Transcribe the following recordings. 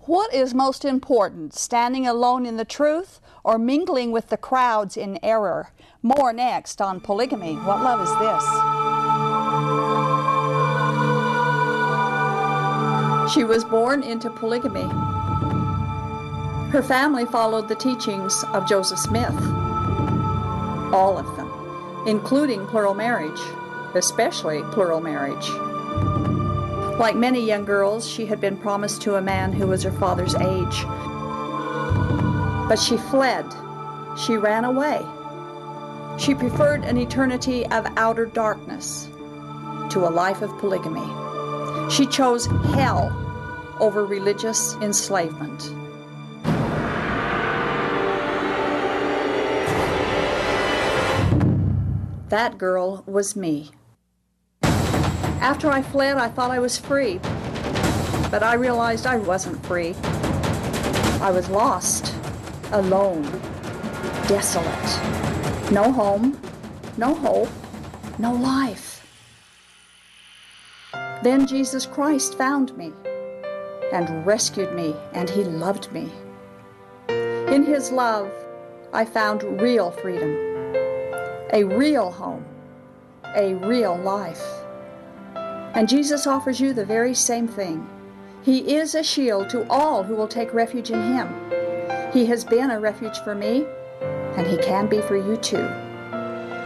What is most important, standing alone in the truth or mingling with the crowds in error? More next on Polygamy. What love is this? She was born into polygamy. Her family followed the teachings of Joseph Smith. All of them, including plural marriage, especially plural marriage. Like many young girls, she had been promised to a man who was her father's age. But she fled. She ran away. She preferred an eternity of outer darkness to a life of polygamy. She chose hell over religious enslavement. That girl was me. After I fled, I thought I was free, but I realized I wasn't free. I was lost, alone, desolate. No home, no hope, no life. Then Jesus Christ found me and rescued me, and He loved me. In His love, I found real freedom, a real home, a real life. And Jesus offers you the very same thing. He is a shield to all who will take refuge in Him. He has been a refuge for me, and He can be for you too.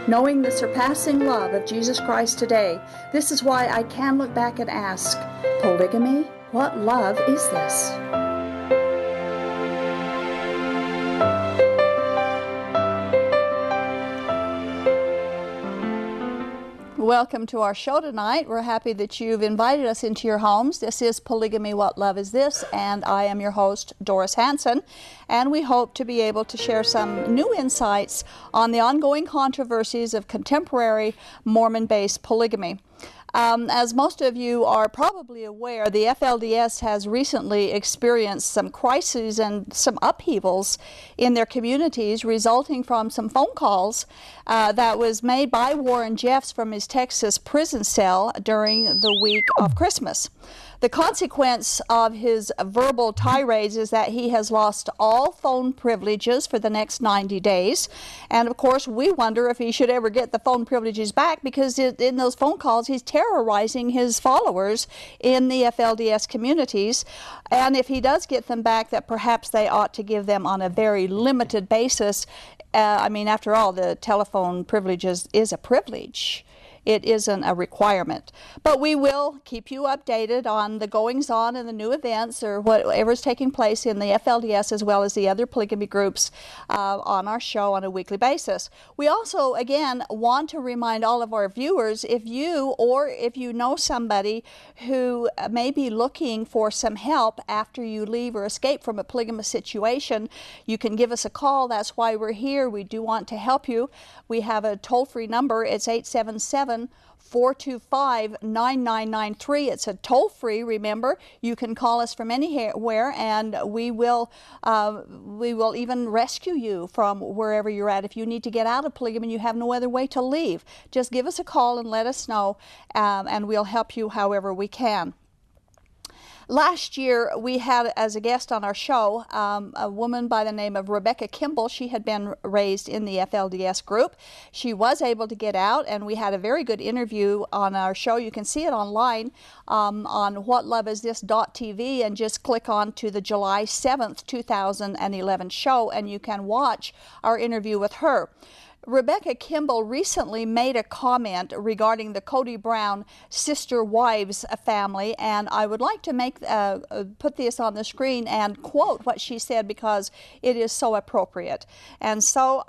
Knowing the surpassing love of Jesus Christ today, this is why I can look back and ask, polygamy, what love is this? Welcome to our show tonight. We're happy that you've invited us into your homes. This is Polygamy, What Love Is This? And I am your host, Doris Hanson. And we hope to be able to share some new insights on the ongoing controversies of contemporary Mormon-based polygamy. As most of you are probably aware, the FLDS has recently experienced some crises and some upheavals in their communities resulting from some phone calls that was made by Warren Jeffs from his Texas prison cell during the week of Christmas. The consequence of his verbal tirades is that he has lost all phone privileges for the next 90 days. And of course, we wonder if he should ever get the phone privileges back, because in those phone calls, he's terrorizing his followers in the FLDS communities. And if he does get them back, that perhaps they ought to give them on a very limited basis. I mean, after all, the telephone privileges is a privilege. It isn't a requirement. But we will keep you updated on the goings-on and the new events or whatever's taking place in the FLDS as well as the other polygamy groups on our show on a weekly basis. We also, again, want to remind all of our viewers, if you know somebody who may be looking for some help after you leave or escape from a polygamous situation, you can give us a call. That's why we're here. We do want to help you. We have a toll-free number. It's 877-425-9993. It's a toll-free, remember. You can call us from anywhere, and we will even rescue you from wherever you're at. If you need to get out of polygamy and you have no other way to leave, just give us a call and let us know, and we'll help you however we can. Last year, we had as a guest on our show a woman by the name of Rebecca Kimball. She had been raised in the FLDS group. She was able to get out, and we had a very good interview on our show. You can see it online on whatloveisthis.tv, and just click on to the July 7th, 2011 show, and you can watch our interview with her. Rebecca Kimball recently made a comment regarding the Cody Brown sister wives family, and I would like to put this on the screen and quote what she said, because it is so appropriate. And so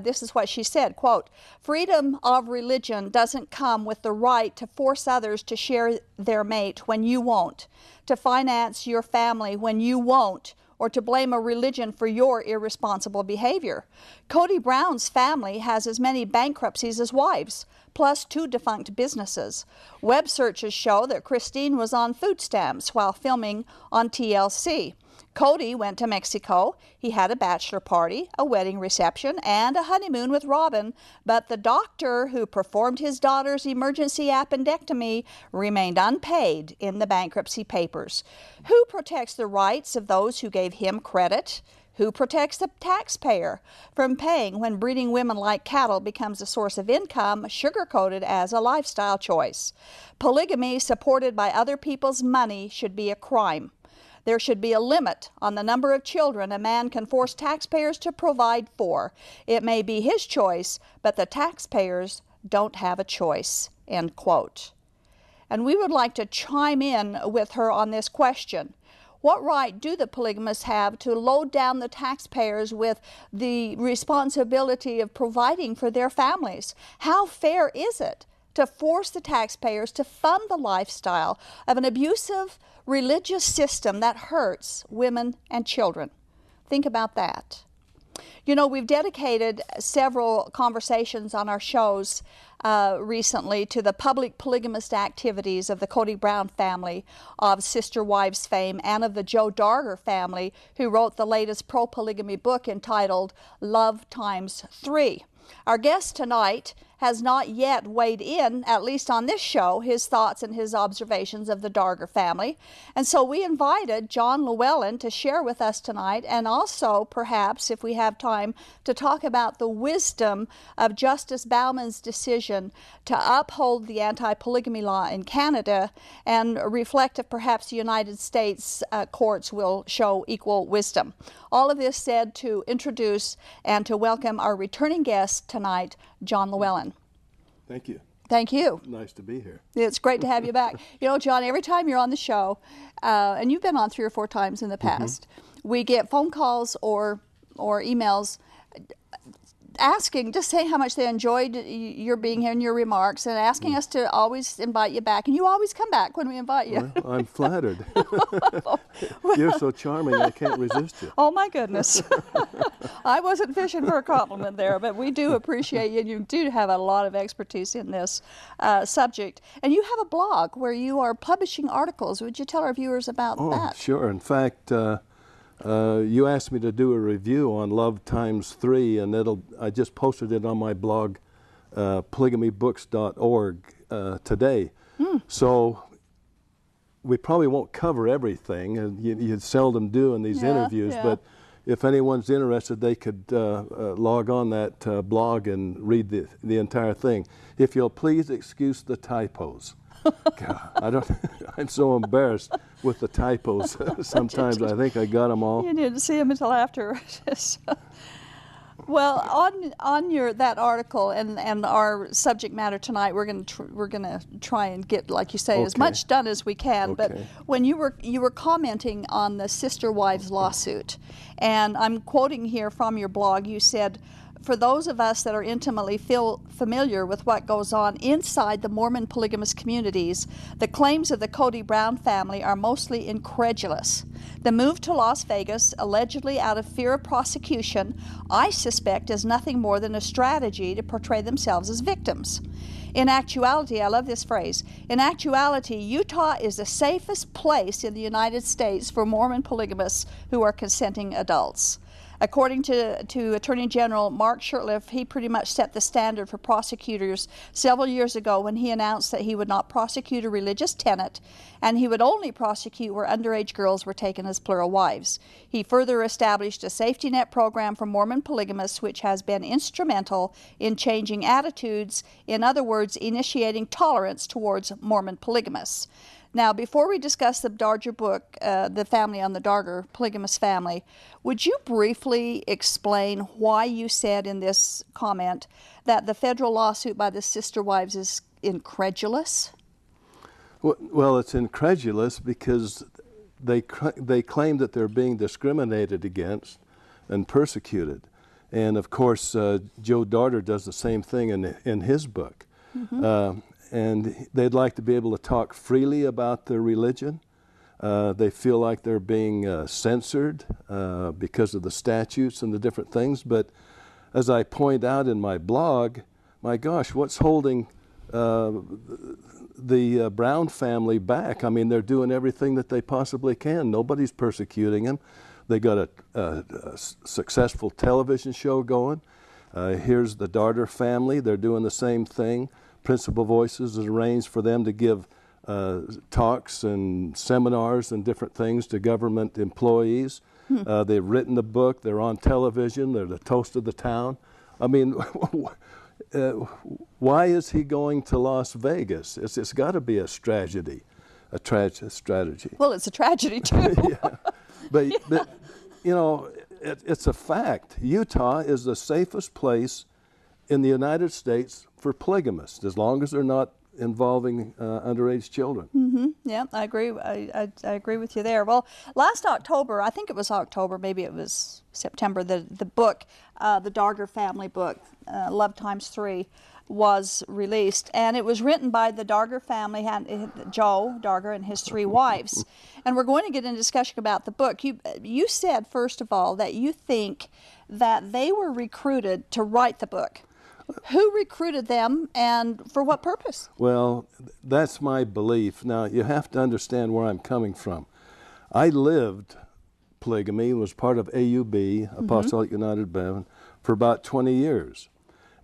this is what she said, quote, "Freedom of religion doesn't come with the right to force others to share their mate when you won't, to finance your family when you won't, or to blame a religion for your irresponsible behavior. Cody Brown's family has as many bankruptcies as wives, plus 2 defunct businesses. Web searches show that Christine was on food stamps while filming on TLC. Cody went to Mexico. He had a bachelor party, a wedding reception, and a honeymoon with Robin, but the doctor who performed his daughter's emergency appendectomy remained unpaid in the bankruptcy papers. Who protects the rights of those who gave him credit? Who protects the taxpayer from paying when breeding women like cattle becomes a source of income, sugar-coated as a lifestyle choice? Polygamy supported by other people's money should be a crime. There should be a limit on the number of children a man can force taxpayers to provide for. It may be his choice, but the taxpayers don't have a choice." End quote. And we would like to chime in with her on this question. What right do the polygamists have to load down the taxpayers with the responsibility of providing for their families? How fair is it to force the taxpayers to fund the lifestyle of an abusive religious system that hurts women and children? Think about that. You know, we've dedicated several conversations on our shows recently to the public polygamist activities of the Cody Brown family of Sister Wives fame and of the Joe Darger family, who wrote the latest pro-polygamy book entitled Love Times 3. Our guest tonight has not yet weighed in, at least on this show, his thoughts and his observations of the Darger family. And so we invited John Lelland to share with us tonight, and also, perhaps, if we have time, to talk about the wisdom of Justice Bauman's decision to uphold the anti-polygamy law in Canada and reflect if perhaps the United States courts will show equal wisdom. All of this said to introduce and to welcome our returning guest tonight, John Lelland. Thank you. Thank you. Nice to be here. It's great to have you back. You know, John, every time you're on the show, and you've been on 3 or 4 times in the past, we get phone calls or emails asking, just saying how much they enjoyed your being here and your remarks, and asking us to always invite you back. And you always come back when we invite you. Well, I'm flattered. You're so charming, I can't resist you. Oh, my goodness. I wasn't fishing for a compliment there, but we do appreciate you, and you do have a lot of expertise in this subject. And you have a blog where you are publishing articles. Would you tell our viewers about that? Sure. In fact, you asked me to do a review on Love Times 3, and I just posted it on my blog, polygamybooks.org, today. So we probably won't cover everything, and you seldom do in these interviews, but if anyone's interested, they could log on that blog and read the entire thing. If you'll please excuse the typos. God, I'm so embarrassed with the typos. Sometimes I think I got them all. You didn't see them until after. Well, on that article and our subject matter tonight, we're going to try and get, like you say, as much done as we can. Okay. But when you were commenting on the Sister Wives lawsuit, and I'm quoting here from your blog, you said, "For those of us that are intimately familiar with what goes on inside the Mormon polygamous communities, the claims of the Cody Brown family are mostly incredulous. The move to Las Vegas, allegedly out of fear of prosecution, I suspect is nothing more than a strategy to portray themselves as victims. In actuality," I love this phrase, "in actuality, Utah is the safest place in the United States for Mormon polygamists who are consenting adults." According to Attorney General Mark Shurtleff, he pretty much set the standard for prosecutors several years ago when he announced that he would not prosecute a religious tenet, and he would only prosecute where underage girls were taken as plural wives. He further established a safety net program for Mormon polygamists, which has been instrumental in changing attitudes, in other words, initiating tolerance towards Mormon polygamists. Now, before we discuss the Darger book, The Family on the Darger, Polygamous Family, would you briefly explain why you said in this comment that the federal lawsuit by the Sister Wives is incredulous? Well, it's incredulous because they claim that they're being discriminated against and persecuted. And, of course, Joe Darger does the same thing in his book. And they'd like to be able to talk freely about their religion. They feel like they're being censored because of the statutes and the different things. But as I point out in my blog, my gosh, what's holding the Brown family back? I mean, they're doing everything that they possibly can. Nobody's persecuting them. They got a successful television show going. Here's the Darger family. They're doing the same thing. Principal Voices has arranged for them to give talks and seminars and different things to government employees. They've written a book. They're on television. They're the toast of the town. I mean, why is he going to Las Vegas? It's got to be a strategy, strategy. Well, it's a tragedy too. Yeah. But you know, it's a fact. Utah is the safest place in the United States for polygamists, as long as they're not involving underage children. Yeah, I agree. I agree with you there. Well, last October, I think it was October, maybe it was September, the book, the Darger family book, Love Times 3, was released, and it was written by the Darger family, Joe Darger and his 3 wives. And we're going to get into discussion about the book. You said, first of all, that you think that they were recruited to write the book. Who recruited them, and for what purpose? Well, that's my belief. Now, you have to understand where I'm coming from. I lived polygamy, was part of AUB, Apostolic United Baptist, for about 20 years.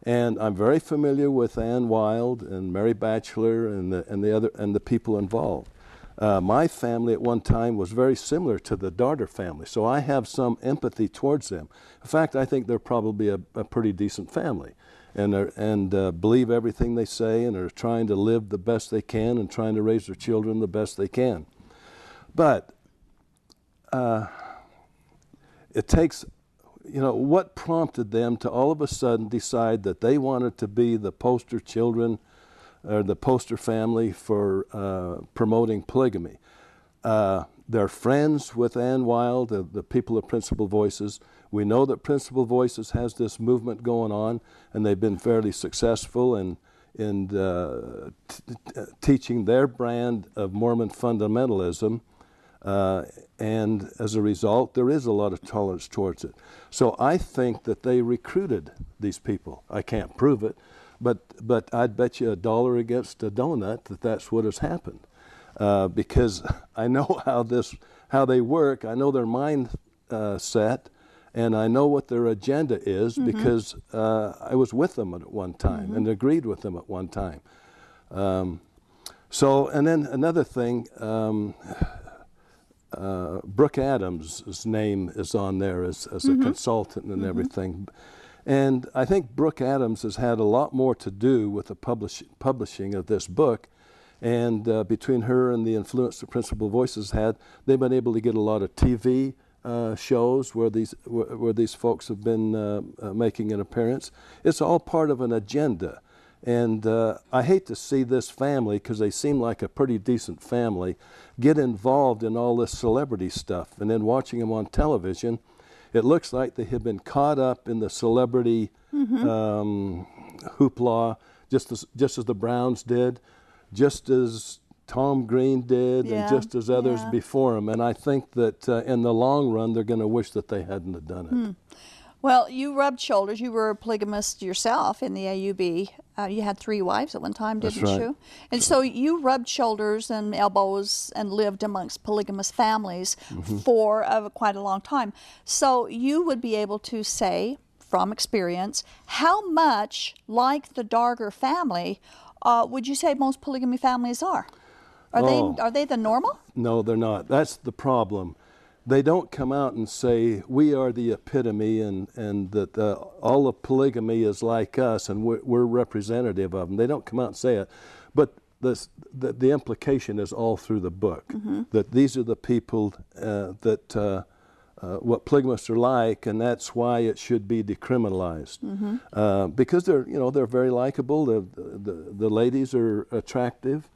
And I'm very familiar with Ann Wild and Mary Batchelor and the people involved. My family at one time was very similar to the Darger family, so I have some empathy towards them. In fact, I think they're probably a pretty decent family, and believe everything they say, and are trying to live the best they can and trying to raise their children the best they can. But it takes, you know, what prompted them to all of a sudden decide that they wanted to be the poster children or the poster family for promoting polygamy? They're friends with Ann Wild, the people of Principal Voices. We know that Principal Voices has this movement going on, and they've been fairly successful in teaching their brand of Mormon fundamentalism. And as a result, there is a lot of tolerance towards it. So I think that they recruited these people. I can't prove it, but I'd bet you $1 against a donut that that's what has happened. Because I know how they work. I know their mindset, and I know what their agenda is because I was with them at one time and agreed with them at one time. So, and then another thing. Brooke Adams' name is on there as a consultant and everything. And I think Brooke Adams has had a lot more to do with the publishing of this book. And between her and the influence the Principal Voices had, they've been able to get a lot of TV shows where these folks have been making an appearance. It's all part of an agenda. And I hate to see this family, because they seem like a pretty decent family, get involved in all this celebrity stuff. And then watching them on television, it looks like they have been caught up in the celebrity hoopla, just as the Browns did, just as Tom Green did, and just as others before him. And I think that in the long run, they're going to wish that they hadn't have done it. Well, you rubbed shoulders. You were a polygamist yourself in the AUB. You had 3 wives at one time, didn't That's right. you? And so you rubbed shoulders and elbows and lived amongst polygamous families for quite a long time. So you would be able to say, from experience, how much like the Darger family would you say most polygamy families are? Are they the normal? No, they're not. That's the problem. They don't come out and say, we are the epitome, and that all of polygamy is like us, and we're representative of them. They don't come out and say it. But the implication is all through the book, that these are the people what polygamists are like, and that's why it should be decriminalized. Because they're very likable. The ladies are attractive,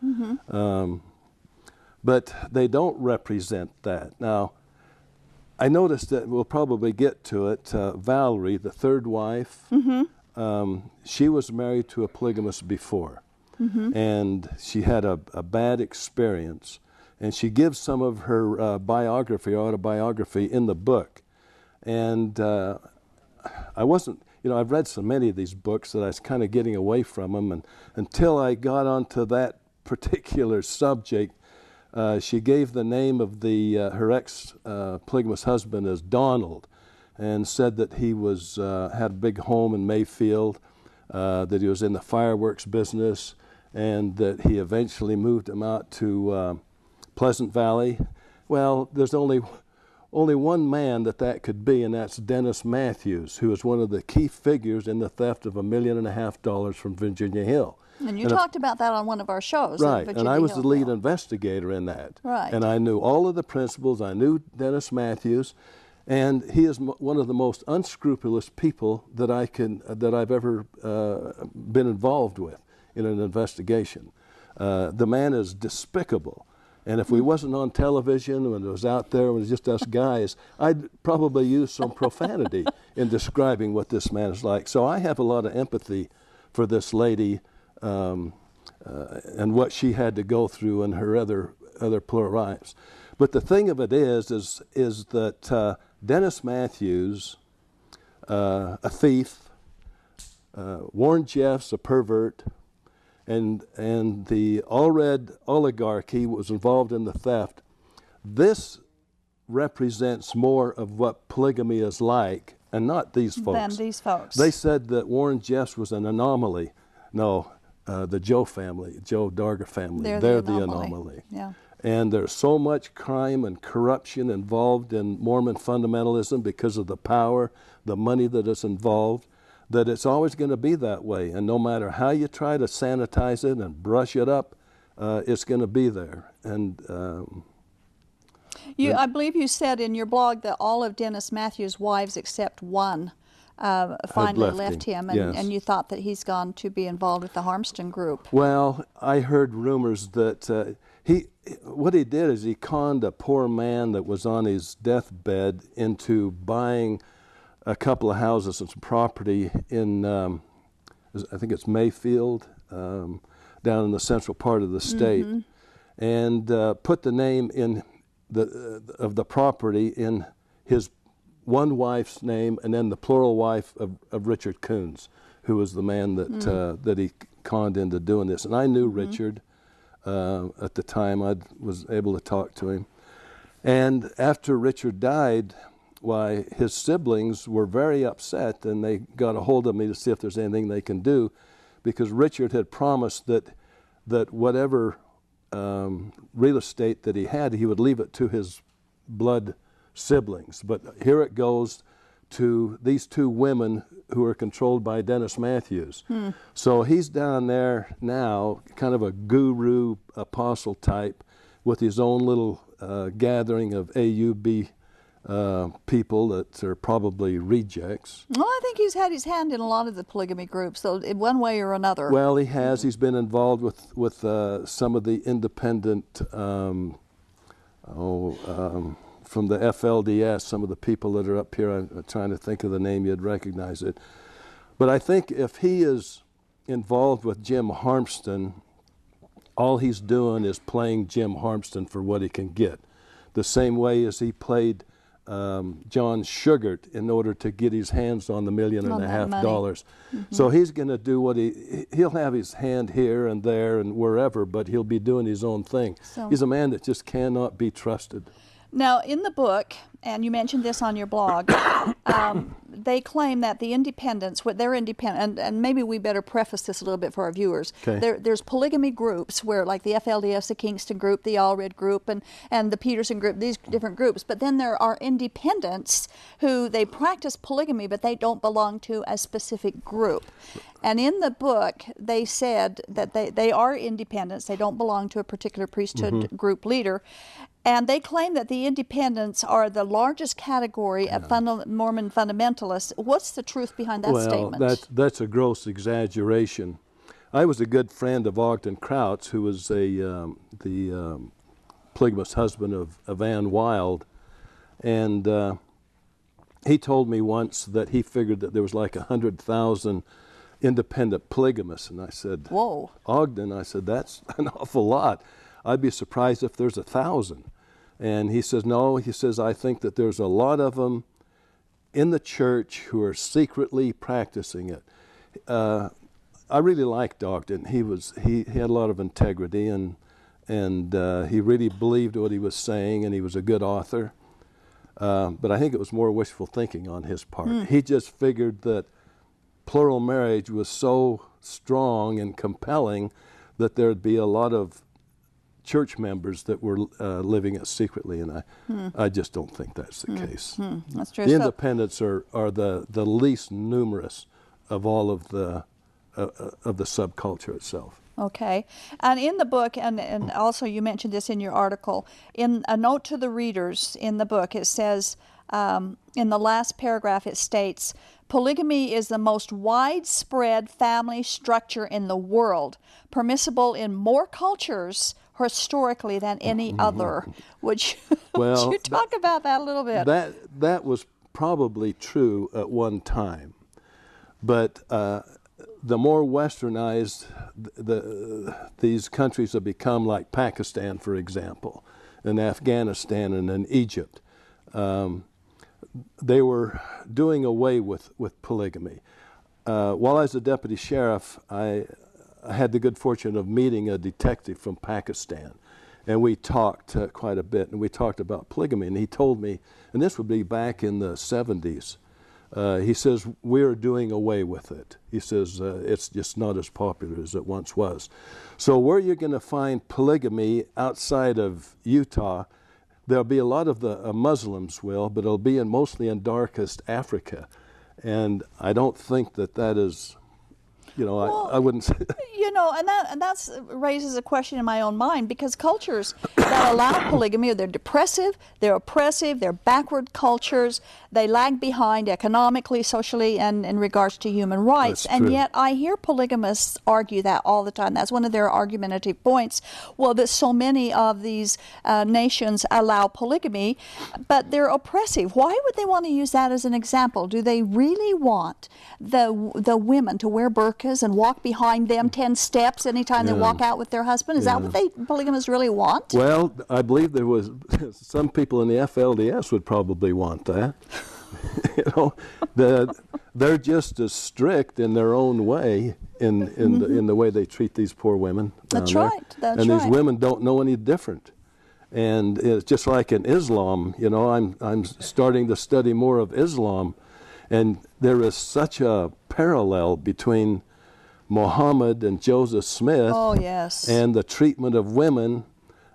but they don't represent that. Now, I noticed that we'll probably get to it. Valerie, the 3rd wife, she was married to a polygamist before, and she had a bad experience. And she gives some of her autobiography in the book. And I wasn't, I've read so many of these books that I was kind of getting away from them. And until I got onto that particular subject, She gave the name of her ex-polygamous husband as Donald, and said that he had a big home in Mayfield, that he was in the fireworks business, and that he eventually moved him out to Pleasant Valley. Well, there's only one man that could be, and that's Dennis Matthews, who is one of the key figures in the theft of $1.5 million from Virginia Hill. And you talked about that on one of our shows. Right, and I was the lead investigator in that. Right. And I knew all of the principals. I knew Dennis Matthews, and he is one of the most unscrupulous people that I've ever been involved with in an investigation. The man is despicable. And if we wasn't on television, when it was out there, when it was just us guys, I'd probably use some profanity in describing what this man is like. So I have a lot of empathy for this lady and what she had to go through in her other plural lives. But the thing of it is that Dennis Matthews, a thief, Warren Jeffs, a pervert, and the Allred oligarchy was involved in the theft. This represents more of what polygamy is like, and not these folks. Than these folks. They said that Warren Jeffs was an anomaly. No, the Joe family, Joe Darger family, they're the anomaly. Yeah. And there's so much crime and corruption involved in Mormon fundamentalism because of the power, the money that is involved, that it's always going to be that way. And no matter how you try to sanitize it and brush it up, it's going to be there. And I believe you said in your blog that all of Dennis Matthews' wives except one finally left him, and, yes. and you thought that he's gone to be involved with the Harmston group. Well, I heard rumors that what he did is he conned a poor man that was on his deathbed into buying a couple of houses and some property in, I think it's Mayfield, down in the central part of the state, and put the name of the property in his one wife's name, and then the plural wife of Richard Coons, who was the man that he conned into doing this. And I knew Richard at the time. I was able to talk to him. And after Richard died, why, his siblings were very upset, and they got a hold of me to see if there's anything they can do, because Richard had promised that whatever real estate that he had, he would leave it to his blood siblings. But here it goes to these two women who are controlled by Dennis Matthews. So he's down there now, kind of a guru apostle type, with his own little gathering of AUB people that are probably rejects. Well, I think he's had his hand in a lot of the polygamy groups, so in one way or another. Well, he has. He's been involved with some of the independent, from the FLDS, some of the people that are up here. I'm trying to think of the name, you'd recognize it. But I think if he is involved with Jim Harmston, all he's doing is playing Jim Harmston for what he can get. The same way as he played John Sugart in order to get his hands on the $1.5 million. So he's going to do what he'll have his hand here and there and wherever, but he'll be doing his own thing. So he's a man that just cannot be trusted. Now, in the book, and you mentioned this on your blog, they claim that the independents, they're independent, and maybe we better preface this a little bit for our viewers. Okay. There's polygamy groups where, like the FLDS, the Kingston group, the Allred group, and the Peterson group, these different groups. But then there are independents who they practice polygamy, but they don't belong to a specific group. And in the book, they said that they are independents. They don't belong to a particular priesthood group leader. And they claim that the independents are the largest category of Mormon fundamentalists. What's the truth behind that statement? Well, that's a gross exaggeration. I was a good friend of Ogden Krautz, who was the polygamous husband of Ann Wild. And he told me once that he figured that there was like 100,000 independent polygamists. And I said, whoa. Ogden, I said, that's an awful lot. I'd be surprised if there's 1,000. And he says, no, he says, I think that there's a lot of them in the church who are secretly practicing it. I really liked Ogden. He had a lot of integrity, and and he really believed what he was saying, and he was a good author. But I think it was more wishful thinking on his part. He just figured that plural marriage was so strong and compelling that there'd be a lot of church members that were living it secretly, and I just don't think that's the case. That's true. The independents are the least numerous of all of the subculture itself. Okay. And in the book, and also you mentioned this in your article, in a note to the readers in the book, it says, in the last paragraph it states, polygamy is the most widespread family structure in the world, permissible in more cultures historically than any other. Would you talk about that a little bit? That was probably true at one time, but the more westernized these countries have become, like Pakistan, for example, and Afghanistan and in Egypt, they were doing away with polygamy. While I was a deputy sheriff, I had the good fortune of meeting a detective from Pakistan, and we talked quite a bit, and we talked about polygamy, and he told me, and this would be back in the 70s, he says, we're doing away with it. He says, it's just not as popular as it once was. So where you're going to find polygamy outside of Utah, there'll be a lot of the Muslims but it'll be mostly in darkest Africa. And I don't think that is, I wouldn't say. And that raises a question in my own mind, because cultures that allow polygamy, they're depressive, they're oppressive, they're backward cultures, they lag behind economically, socially, and in regards to human rights. That's and true. Yet I hear polygamists argue that all the time. That's one of their argumentative points. Well, that so many of these nations allow polygamy, but they're oppressive. Why would they want to use that as an example? Do they really want the women to wear burqas and walk behind them 10 steps anytime they walk out with their husband? Is that what polygamists really want? Well, I believe there was some people in the FLDS would probably want that. They're just as strict in their own way in the way they treat these poor women. That's right. And these women don't know any different. And it's just like in Islam. I'm starting to study more of Islam, and there is such a parallel between Muhammad and Joseph Smith, and the treatment of women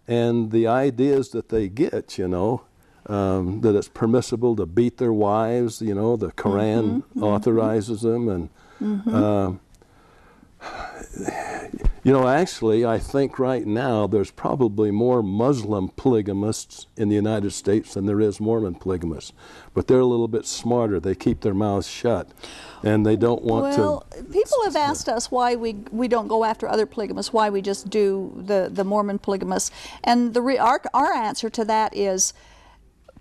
and the ideas that they get, that it's permissible to beat their wives, the Quran authorizes them. And, actually, I think right now there's probably more Muslim polygamists in the United States than there is Mormon polygamists. But they're a little bit smarter. They keep their mouths shut, and they don't want to. Well, people have asked us why we don't go after other polygamists, why we just do the Mormon polygamists. And our answer to that is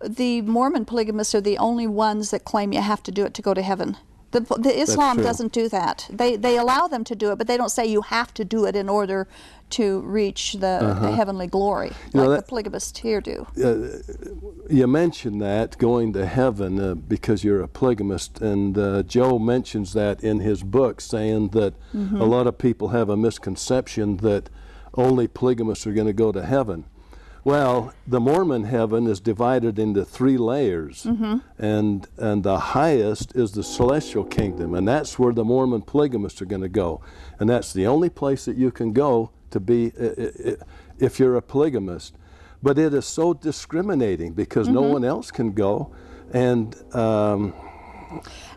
the Mormon polygamists are the only ones that claim you have to do it to go to heaven. The Islam doesn't do that. They allow them to do it, but they don't say you have to do it in order to reach the heavenly glory, like the polygamists here do. You mentioned that, going to heaven because you're a polygamist, and Joe mentions that in his book, saying that a lot of people have a misconception that only polygamists are going to go to heaven. Well, the Mormon heaven is divided into 3 layers, and the highest is the celestial kingdom, and that's where the Mormon polygamists are going to go, and that's the only place that you can go to be if you're a polygamist. But it is so discriminating because no one else can go, and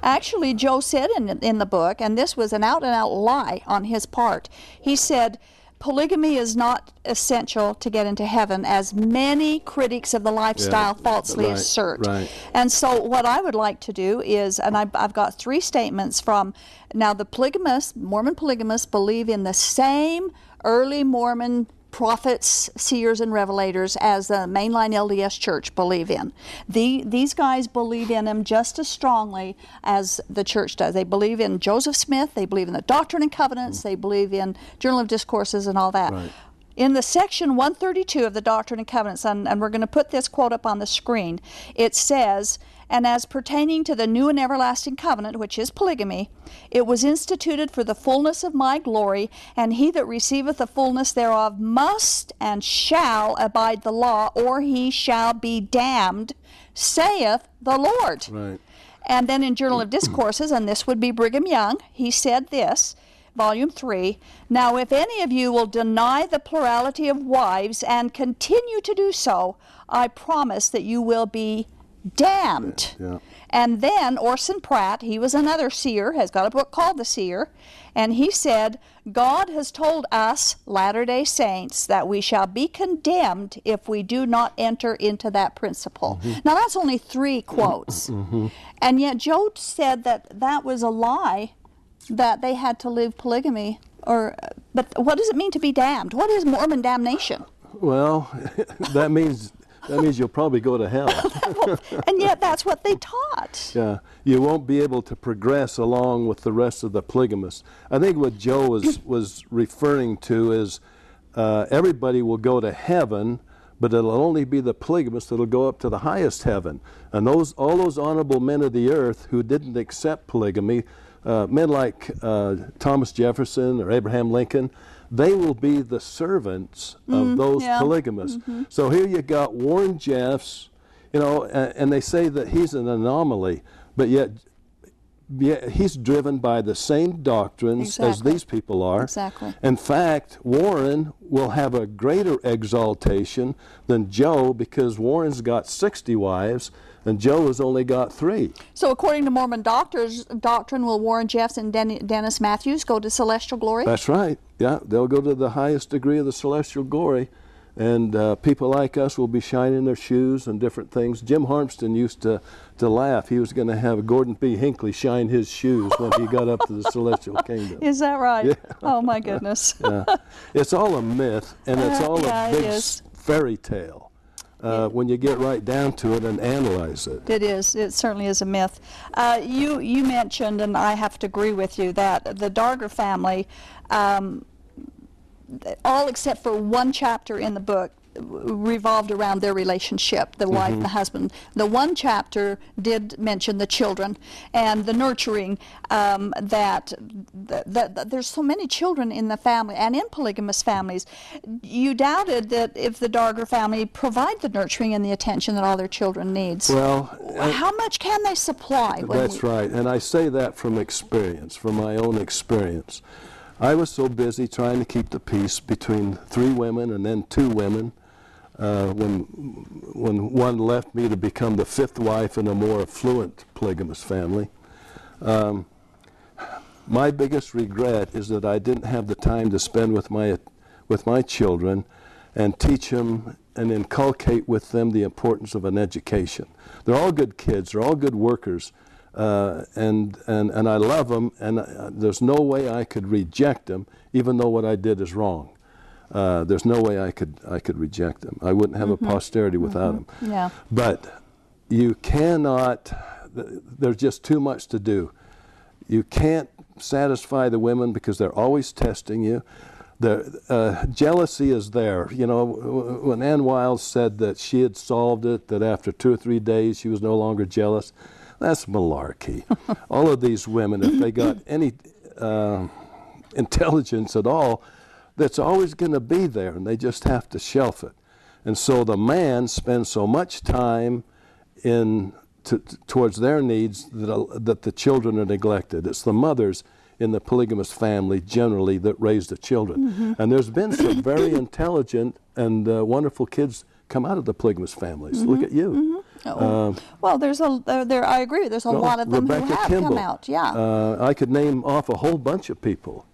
actually, Joe said in the book, and this was an out-and-out lie on his part, he said, polygamy is not essential to get into heaven, as many critics of the lifestyle falsely assert. Right. And so what I would like to do is, and I've got 3 statements from, now the Mormon polygamists believe in the same early Mormon prophets, seers, and revelators as the mainline LDS Church believe in. These guys believe in them just as strongly as the church does. They believe in Joseph Smith, they believe in the Doctrine and Covenants, they believe in Journal of Discourses and all that. Right. In the section 132 of the Doctrine and Covenants, and we're going to put this quote up on the screen, it says, And as pertaining to the new and everlasting covenant, which is polygamy, it was instituted for the fullness of my glory, and he that receiveth the fullness thereof must and shall abide the law, or he shall be damned, saith the Lord. Right. And then in Journal of Discourses, and this would be Brigham Young, he said this, Volume 3, now if any of you will deny the plurality of wives and continue to do so, I promise that you will be damned. Yeah. And then Orson Pratt, he was another seer, has got a book called The Seer, and he said, God has told us, Latter-day Saints, that we shall be condemned if we do not enter into that principle. Now that's only 3 quotes. And yet Joe said that that was a lie, that they had to live polygamy. But what does it mean to be damned? What is Mormon damnation? Well, that means you'll probably go to hell. And yet that's what they taught. Yeah, you won't be able to progress along with the rest of the polygamists. I think what Joe was referring to is everybody will go to heaven, but it'll only be the polygamists that'll go up to the highest heaven. And all those honorable men of the earth who didn't accept polygamy, men like Thomas Jefferson or Abraham Lincoln, they will be the servants of those polygamists. So here you got Warren Jeffs, and they say that he's an anomaly, but yet he's driven by the same doctrines as these people are. Exactly. In fact, Warren will have a greater exaltation than Joe, because Warren's got 60 wives and Joe has only got 3. So according to Mormon doctrine, will Warren Jeffs and Dennis Matthews go to celestial glory? That's right. Yeah, they'll go to the highest degree of the celestial glory, and people like us will be shining their shoes and different things. Jim Harmston used to laugh. He was going to have Gordon B. Hinckley shine his shoes when he got up to the celestial kingdom. Is that right? Yeah. Oh my goodness. Yeah. It's all a myth, and it's all a big fairy tale. When you get right down to it and analyze it. It is. It certainly is a myth. You mentioned, and I have to agree with you, that the Darger family, all except for one chapter in the book, revolved around their relationship, the wife and the husband. The one chapter did mention the children and the nurturing, that there's so many children in the family and in polygamous families. You doubted that if the Darger family provide the nurturing and the attention that all their children needs. Well, how much can they supply? That's right, and I say that from experience, from my own experience. I was so busy trying to keep the peace between 3 women and then 2 women, when one left me to become the 5th wife in a more affluent polygamous family. My biggest regret is that I didn't have the time to spend with my children and teach them and inculcate with them the importance of an education. They're all good kids. They're all good workers. And I love them, and there's no way I could reject them, even though what I did is wrong. There's no way I could reject them. I wouldn't have a posterity without them. Yeah. But you cannot. There's just too much to do. You can't satisfy the women because they're always testing you. The jealousy is there. When Ann Wiles said that she had solved it, that after 2 or 3 days she was no longer jealous, that's malarkey. All of these women, if they got any intelligence at all, that's always going to be there, and they just have to shelf it. And so the man spends so much time towards their needs that the children are neglected. It's the mothers in the polygamous family generally that raise the children. And there's been some very intelligent and wonderful kids come out of the polygamous families. Look at you. Well, I agree. There's a lot of them Rebecca who have Kimball. come out. Yeah. I could name off a whole bunch of people,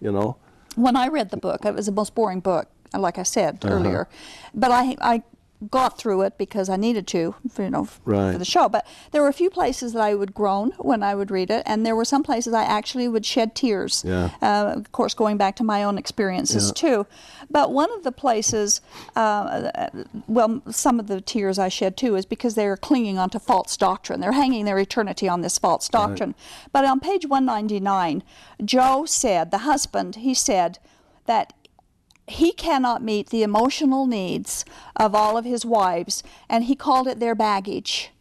When I read the book, it was the most boring book, like I said earlier. But I got through it because I needed to, for the show. But there were a few places that I would groan when I would read it, and there were some places I actually would shed tears. Yeah. Of course, going back to my own experiences too. But one of the places, some of the tears I shed too is because they're clinging onto false doctrine. They're hanging their eternity on this false doctrine. Right. But on page 199, Joe said, the husband, he said that he cannot meet the emotional needs of all of his wives, and he called it their baggage.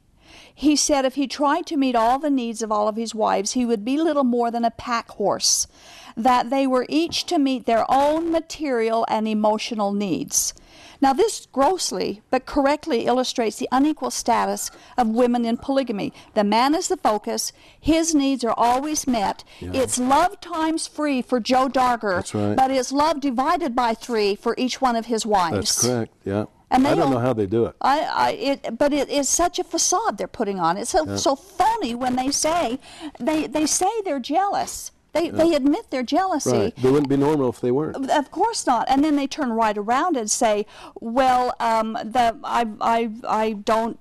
He said if he tried to meet all the needs of all of his wives, he would be little more than a pack horse, that they were each to meet their own material and emotional needs. Now, this grossly but correctly illustrates the unequal status of women in polygamy. The man is the focus. His needs are always met. Yeah. It's love times 3 for Joe Darger, that's right. But it's love divided by 3 for each one of his wives. That's correct, yeah. And I don't know how they do it. But it is such a facade they're putting on. It's so phony when they say they're jealous. They admit their jealousy. Right. They wouldn't be normal if they weren't. Of course not. And then they turn right around and say, "Well, I don't,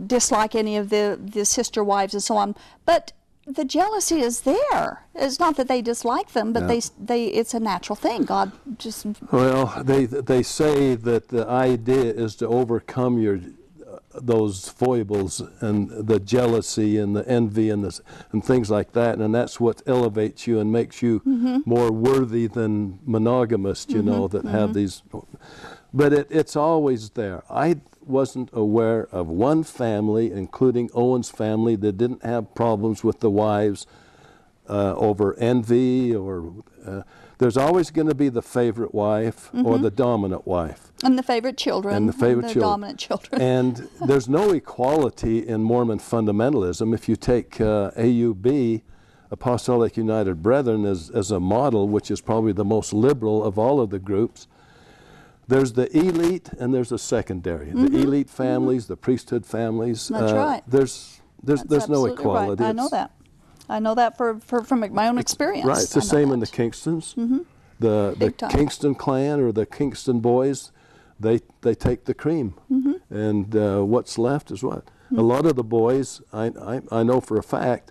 dislike any of the sister wives and so on." But the jealousy is there. It's not that they dislike them, but it's a natural thing. God just. Well, they say that the idea is to overcome those foibles and the jealousy and the envy and things like that, and that's what elevates you and makes you more worthy than monogamists, that have these. But it's always there. I wasn't aware of one family, including Owen's family, that didn't have problems with the wives over envy or. There's always going to be the favorite wife or the dominant wife. And the favorite children. And the favorite children. Dominant children. And there's no equality in Mormon fundamentalism. If you take AUB, Apostolic United Brethren, as a model, which is probably the most liberal of all of the groups, there's the elite and there's the secondary. The elite families, the priesthood families. That's right. There's no equality. Right. I know that. I know that from my own experience. Right, it's the same in the Kingstons. The Kingston clan or the Kingston boys, they take the cream. And what's left is what? A lot of the boys, I know for a fact,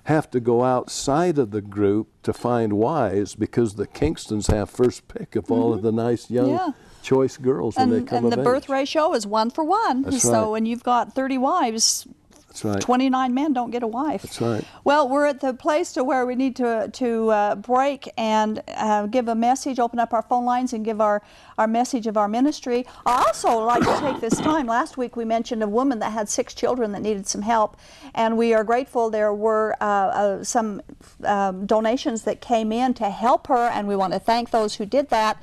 have to go outside of the group to find wives because the Kingstons have first pick of all of the nice young choice girls when they come of age. And the birth ratio is 1 for 1. That's so right. when you've got 30 wives, that's right. 29 men don't get a wife. That's right. Well, we're at the place to where we need to break and give a message, open up our phone lines and give our message of our ministry. I also like to take this time. Last week we mentioned a woman that had 6 children that needed some help, and we are grateful there were some donations that came in to help her, and we want to thank those who did that.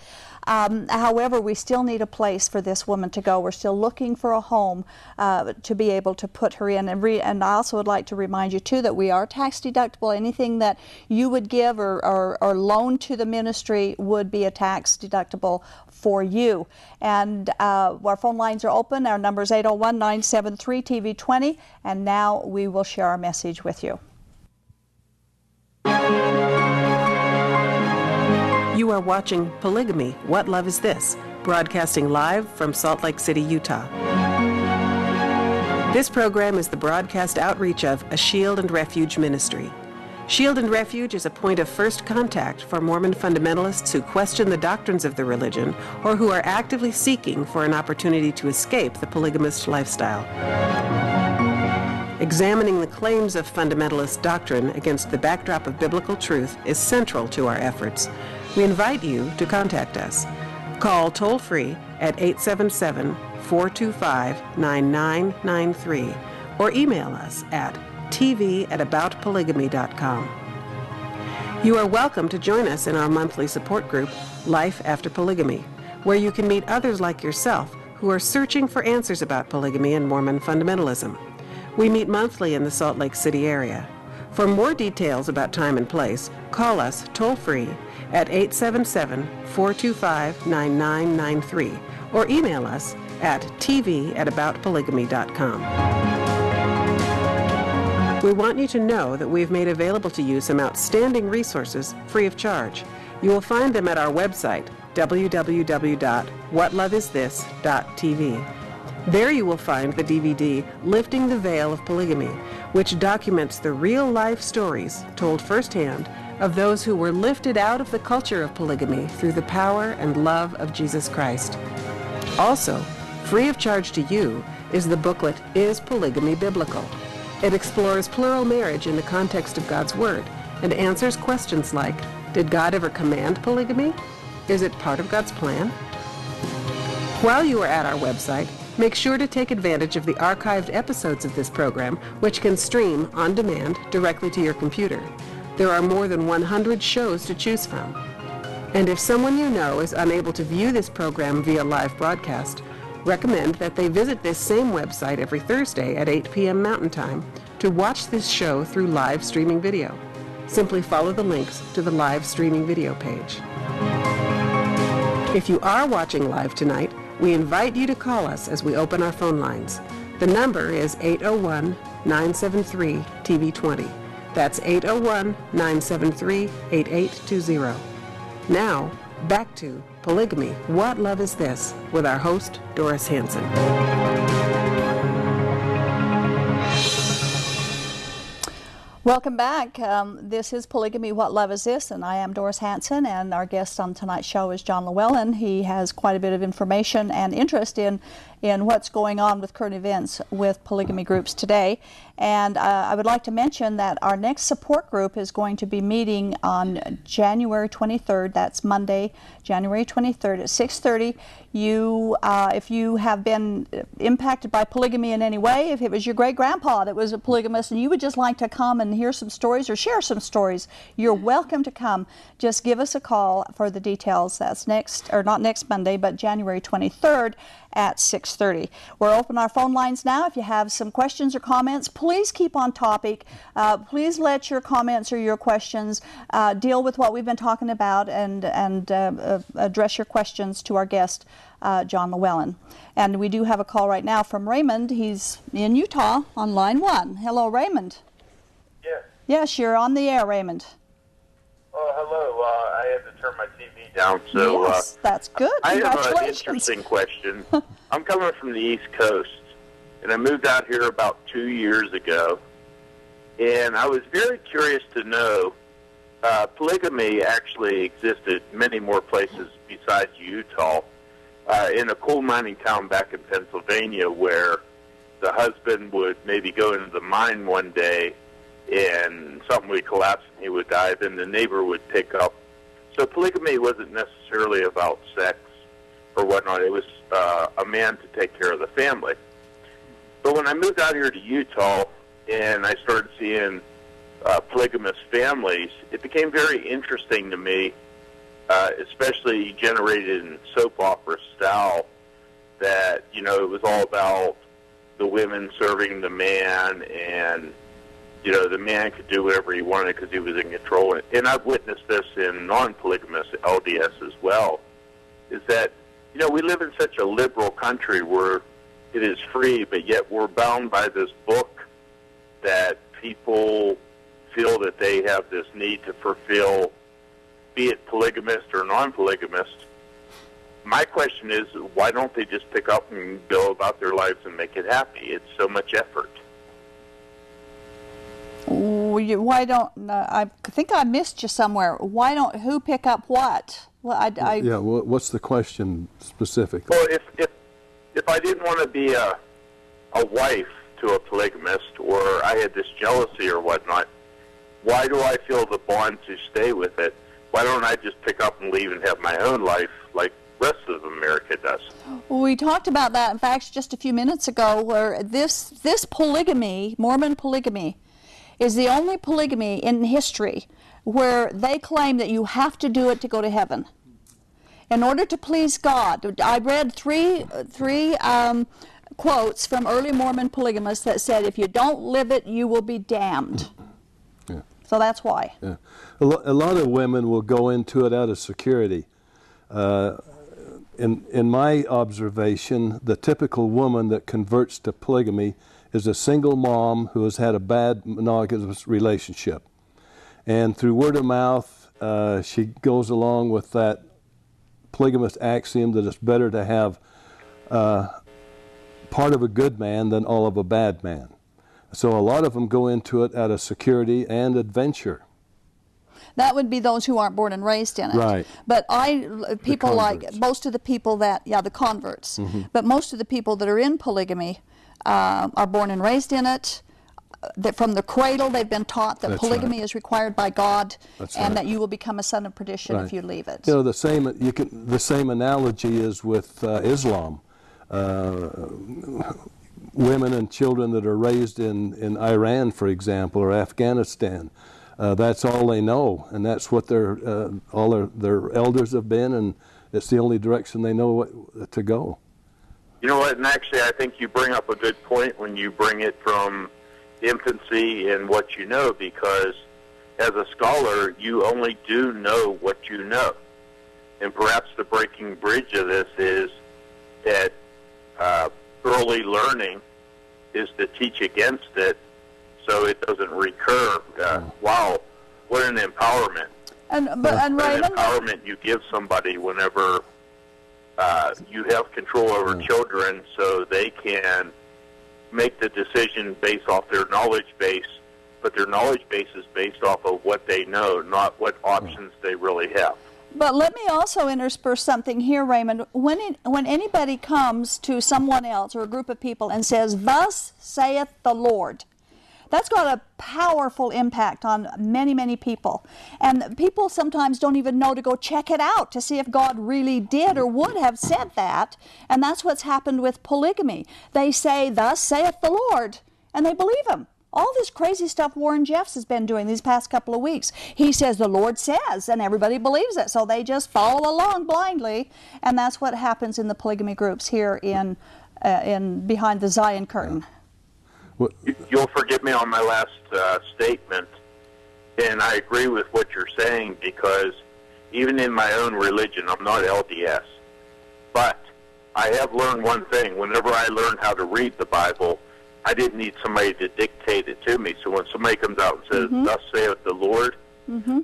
However, we still need a place for this woman to go. We're still looking for a home to be able to put her in. And I also would like to remind you, too, that we are tax deductible. Anything that you would give or loan to the ministry would be a tax deductible for you. And our phone lines are open. Our number is 801-973-TV20. And now we will share our message with you. You are watching Polygamy, What Love Is This? Broadcasting live from Salt Lake City, Utah. This program is the broadcast outreach of A Shield and Refuge ministry. Shield and Refuge is a point of first contact for Mormon fundamentalists who question the doctrines of the religion or who are actively seeking for an opportunity to escape the polygamist lifestyle. Examining the claims of fundamentalist doctrine against the backdrop of biblical truth is central to our efforts. We invite you to contact us. Call toll-free at 877-425-9993 or email us at tv@aboutpolygamy.com. You are welcome to join us in our monthly support group, Life After Polygamy, where you can meet others like yourself who are searching for answers about polygamy and Mormon fundamentalism. We meet monthly in the Salt Lake City area. For more details about time and place, call us toll-free at 877-425-9993 or email us at tv@aboutpolygamy.com. We want you to know that we've made available to you some outstanding resources free of charge. You will find them at our website, www.whatloveisthis.tv. There you will find the DVD, Lifting the Veil of Polygamy, which documents the real-life stories told firsthand of those who were lifted out of the culture of polygamy through the power and love of Jesus Christ. Also, free of charge to you is the booklet, Is Polygamy Biblical? It explores plural marriage in the context of God's Word and answers questions like, did God ever command polygamy? Is it part of God's plan? While you are at our website, Make sure to take advantage of the archived episodes of this program, which can stream on demand directly to your computer. There are more than 100 shows to choose from. And if someone you know is unable to view this program via live broadcast, recommend that they visit this same website every Thursday at 8 p.m. Mountain Time to watch this show through live streaming video. Simply follow the links to the live streaming video page. If you are watching live tonight, we invite you to call us as we open our phone lines. The number is 801-973-TV20. That's 801-973-8820. Now, back to Polygamy, What Love Is This? With our host, Doris Hanson. Welcome back. This is Polygamy, What Love Is This? And I am Doris Hanson, and our guest on tonight's show is John Lelland. He has quite a bit of information and interest in what's going on with current events with polygamy groups today. And I would like to mention that our next support group is going to be meeting on January 23rd. That's Monday, January 23rd at 6:30. If you have been impacted by polygamy in any way, if it was your great-grandpa that was a polygamist and you would just like to come and hear some stories or share some stories, you're welcome to come. Just give us a call for the details. That's not next Monday, but January 23rd at 6:30. We're open our phone lines now. If you have some questions or comments, please keep on topic. Please let your comments or your questions deal with what we've been talking about and address your questions to our guest, John Lelland. And we do have a call right now from Raymond. He's in Utah on line 1. Hello, Raymond. Yes. Yes, you're on the air, Raymond. Oh, hello. I had to turn my TV down, so... Yes, that's good. I have an Congratulations. interesting question. I'm coming from the East Coast, and I moved out here about 2 years ago, and I was very curious to know polygamy actually existed many more places besides Utah. In a coal mining town back in Pennsylvania where the husband would maybe go into the mine one day and something would collapse and he would die, then the neighbor would pick up. So polygamy wasn't necessarily about sex or whatnot. It was a man to take care of the family. But when I moved out here to Utah and I started seeing polygamous families, it became very interesting to me, especially generated in soap opera style, that, you know, it was all about the women serving the man and, you know, the man could do whatever he wanted because he was in control. And I've witnessed this in non-polygamous LDS as well, is that, you know, we live in such a liberal country where it is free, but yet we're bound by this book that people feel that they have this need to fulfill, be it polygamist or non-polygamist. My question is, why don't they just pick up and go about their lives and make it happy? It's so much effort. Why don't I think I missed you somewhere? Who pick up what? Well, yeah. What's the question specifically? Well, if I didn't want to be a wife to a polygamist, or I had this jealousy or whatnot, why do I feel the bond to stay with it? Why don't I just pick up and leave and have my own life like the rest of America does? We talked about that, in fact, just a few minutes ago, where this polygamy, Mormon polygamy, is the only polygamy in history where they claim that you have to do it to go to heaven. In order to please God. I read three quotes from early Mormon polygamists that said, if you don't live it, you will be damned. Yeah. So that's why. Yeah. A lot of women will go into it out of security. In my observation, the typical woman that converts to polygamy is a single mom who has had a bad monogamous relationship. And through word of mouth, she goes along with that polygamous axiom that it's better to have part of a good man than all of a bad man. So a lot of them go into it out of security and adventure. That would be those who aren't born and raised in it. Right. But people like, most of the people that, the converts, but most of the people that are in polygamy are born and raised in it. That from the cradle they've been taught that polygamy is required by God, and that you will become a son of perdition if you leave it. You know, the same analogy is with Islam. women and children that are raised in Iran, for example, or Afghanistan. That's all they know, and that's what all their elders have been, and it's the only direction they know to go. You know what, and actually I think you bring up a good point when you bring it from infancy and what you know, because as a scholar, you only do know what you know. And perhaps the breaking bridge of this is that early learning is to teach against it so it doesn't recur. Wow, what an empowerment. And Raymond, Raymond, empowerment you give somebody whenever you have control over children so they can make the decision based off their knowledge base, but their knowledge base is based off of what they know, not what options they really have. but let me also intersperse something here, Raymond. When anybody comes to someone else or a group of people and says, "Thus saith the Lord," that's got a powerful impact on many, many people. And people sometimes don't even know to go check it out to see if God really did or would have said that. And that's what's happened with polygamy. They say, "Thus saith the Lord," and they believe him. All this crazy stuff Warren Jeffs has been doing these past couple of weeks. He says the Lord says, and everybody believes it. So they just follow along blindly. And that's what happens in the polygamy groups here in behind the Zion curtain. You'll forgive me on my last statement, and I agree with what you're saying, because even in my own religion, I'm not LDS, but I have learned one thing. Whenever I learned how to read the Bible, I didn't need somebody to dictate it to me. So when somebody comes out and says, "Thus saith the Lord,"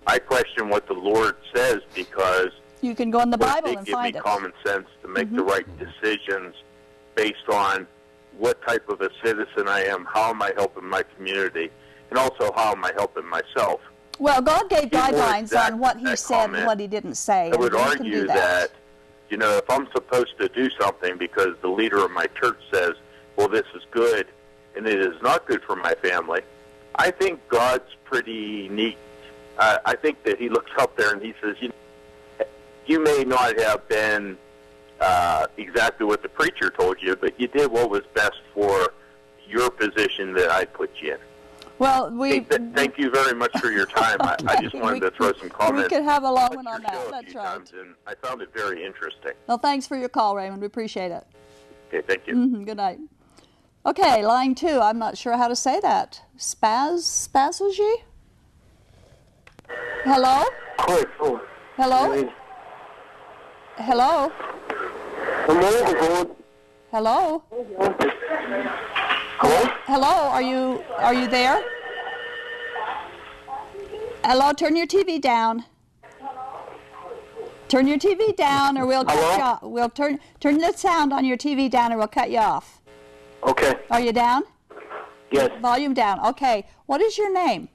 I question what the Lord says, because you can go in the Bible and give find me it. common sense to make the right decisions based on what type of a citizen I am, how am I helping my community, and also how am I helping myself. Well, God gave guidelines on what he said and what he didn't say. I would and you can argue do that, you know, if I'm supposed to do something because the leader of my church says, well, this is good, and it is not good for my family, I think God's pretty neat. I think that he looks up there and he says, you may not have been exactly what the preacher told you, but you did what was best for your position that I put you in. Well, thank you very much for your time. I just wanted to throw some comments. We could have a long one on that. That's right. And I found it very interesting. Well, thanks for your call, Raymond. We appreciate it. Okay, thank you. Good night. Okay, line 2. I'm not sure how to say that. Spasogy? Hello? Hello? Hello? Hello? Hello? Are you there? Hello, turn your TV down. Turn your TV down or we'll cut you off. We'll turn the sound on your TV down or we'll cut you off. Okay. Are you down? Yes. Volume down. Okay. What is your name?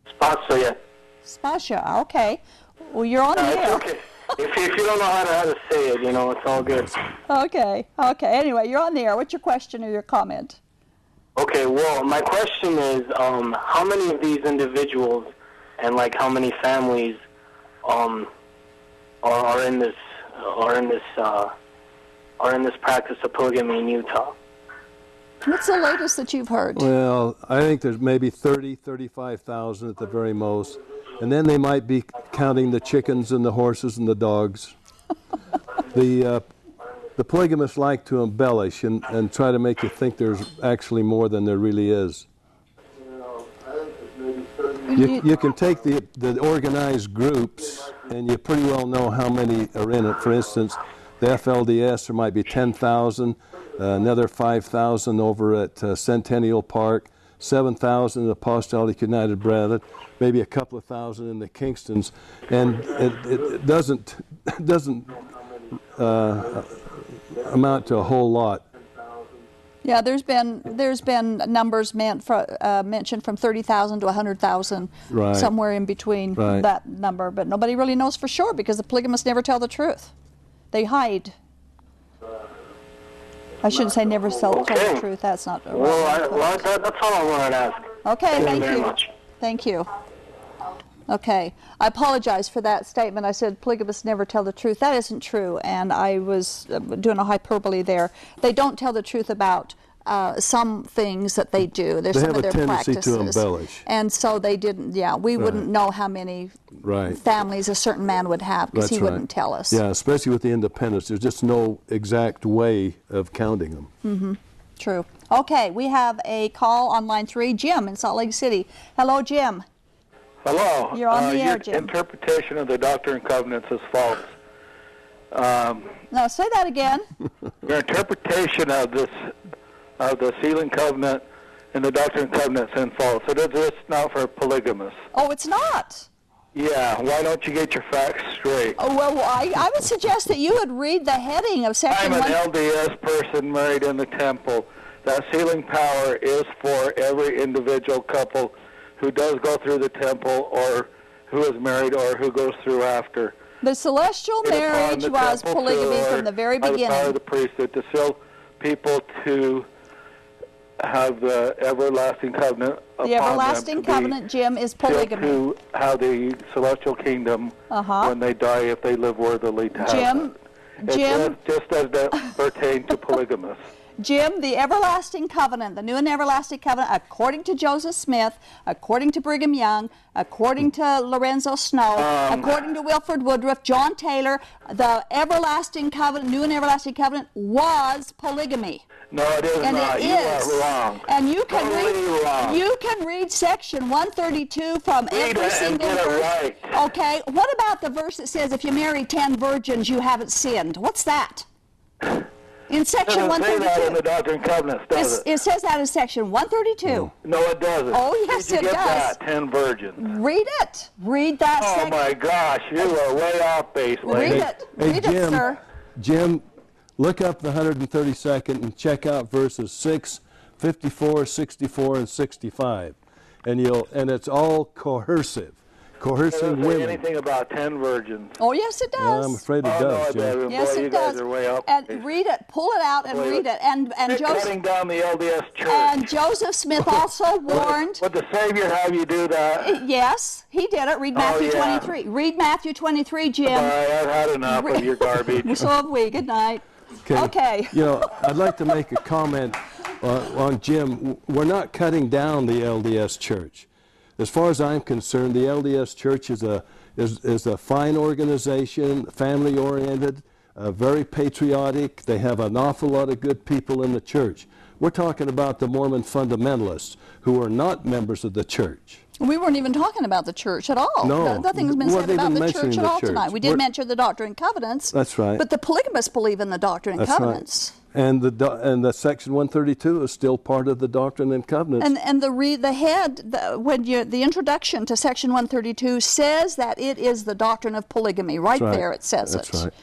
Spasha. Spasha. Okay. Well, you're on the air. Okay. If you don't know how to say it, it's all good. Okay. Anyway, you're on the air. What's your question or your comment? Okay. Well, my question is, how many of these individuals and how many families are in this practice of polygamy in Utah? What's the latest that you've heard? Well, I think there's maybe 35,000 at the very most. And then they might be counting the chickens and the horses and the dogs. The polygamists like to embellish and try to make you think there's actually more than there really is. You can take the organized groups, and you pretty well know how many are in it. For instance, the FLDS, there might be 10,000, another 5,000 over at Centennial Park, 7,000 in the Apostolic United Brethren, maybe a couple of thousand in the Kingstons, and it doesn't amount to a whole lot. Yeah, there's been numbers mentioned from 30,000 to 100,000, right, somewhere in between that number, but nobody really knows for sure because the polygamists never tell the truth. They hide. I shouldn't say never tell the truth. That's not right. That's all I wanted to ask. Okay, thank you. Very much. Thank you. Okay. I apologize for that statement. I said polygamists never tell the truth. That isn't true, and I was doing a hyperbole there. They don't tell the truth about some things that they do. There's some of their practices. They have a tendency to embellish. And so they didn't, we wouldn't know how many families a certain man would have because he wouldn't tell us. Yeah, especially with the independents. There's just no exact way of counting them. Mm-hmm. True. Okay, we have a call on line 3. Jim in Salt Lake City. Hello, Jim. Hello. You're on the air, your Jim. interpretation of the Doctrine and Covenants is false. No, say that again. Your interpretation of the sealing covenant and the Doctrine and Covenants is false. It's not for polygamists. Oh, it's not. Yeah, why don't you get your facts straight? Oh, well, I would suggest that you would read the heading of section I'm 1. an LDS person married in the temple. That sealing power is for every individual couple who does go through the temple or who is married or who goes through after. The celestial marriage was polygamy from the very beginning. By the power of the priesthood to seal people to have the everlasting covenant upon the everlasting covenant, Jim, is polygamy. To have the celestial kingdom when they die, if they live worthily to have it. Jim, just as that pertains to polygamists. Jim, the everlasting covenant, the new and everlasting covenant, according to Joseph Smith, according to Brigham Young, according to Lorenzo Snow, according to Wilford Woodruff, John Taylor, the everlasting covenant, new and everlasting covenant was polygamy. No, it is and not. It you is. are wrong. And you can totally wrong. You can read section 132 from every single verse. Right. Okay. What about the verse that says if you marry 10 virgins you haven't sinned? What's that? In section 132. It doesn't say that in the Doctrine and Covenants, does it? It says that in section 132. No, it doesn't. Oh, yes, Did you it get does. That? 10 virgins. Read it. Read that section. Oh, my gosh. You are way off base, lady. Read it. Hey, Read Jim, it, sir. Jim, look up the 132nd and check out verses 6, 54, 64, and 65. And it's all coercive. Coercing women. Say anything about 10 virgins. Oh, yes, it does. Yeah, I'm afraid it does, Jim. Yes, boy, it does. Guys are way off and base. read it. Pull it out and read it. And Joseph, cutting down the LDS church. And Joseph Smith also warned. Would the Savior have you do that? Yes, he did it. Read Matthew 23. Read Matthew 23, Jim. All right, I've had enough of your garbage. So have we. Good night. Okay. I'd like to make a comment on Jim. We're not cutting down the LDS church. As far as I'm concerned, the LDS church is a fine organization, family-oriented, very patriotic. They have an awful lot of good people in the church. We're talking about the Mormon fundamentalists who are not members of the church. We weren't even talking about the church at all. No. Nothing's been said about the church at all tonight. We did mention the Doctrine and Covenants. That's right. But the polygamists believe in the Doctrine and Covenants. Right. And the section 132 is still part of the Doctrine and Covenants. And the introduction to section 132 says that it is the doctrine of polygamy. Right there it says it. That's right.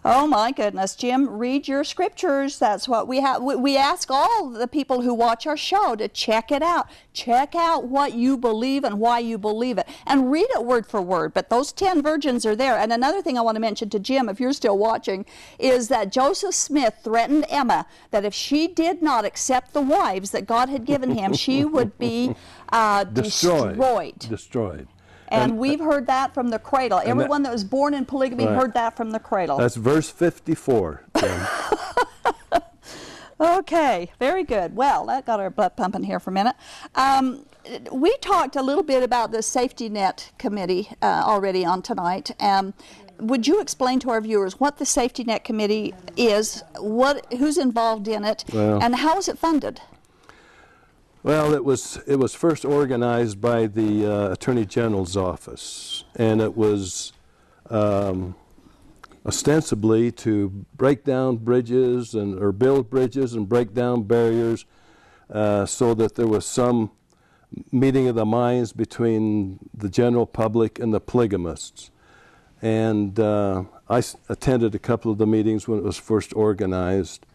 Oh my goodness, Jim, read your scriptures. That's what we have. We ask all the people who watch our show to check it out. Check out what you believe and why you believe it. And read it word for word. But those 10 virgins are there. And another thing I want to mention to Jim, if you're still watching, is that Joseph Smith threatened Emma that if she did not accept the wives that God had given him, she would be destroyed. And we've heard that from the cradle. Everyone that was born in polygamy heard that from the cradle. That's verse 54. Okay, very good. Well, that got our blood pumping here for a minute. We talked a little bit about the Safety Net Committee already on tonight. Would you explain to our viewers what the Safety Net Committee is, who's involved in it, and how is it funded? Well, it was first organized by the Attorney General's office, and it was ostensibly to break down bridges or build bridges and break down barriers, so that there was some meeting of the minds between the general public and the polygamists. And I attended a couple of the meetings when it was first organized,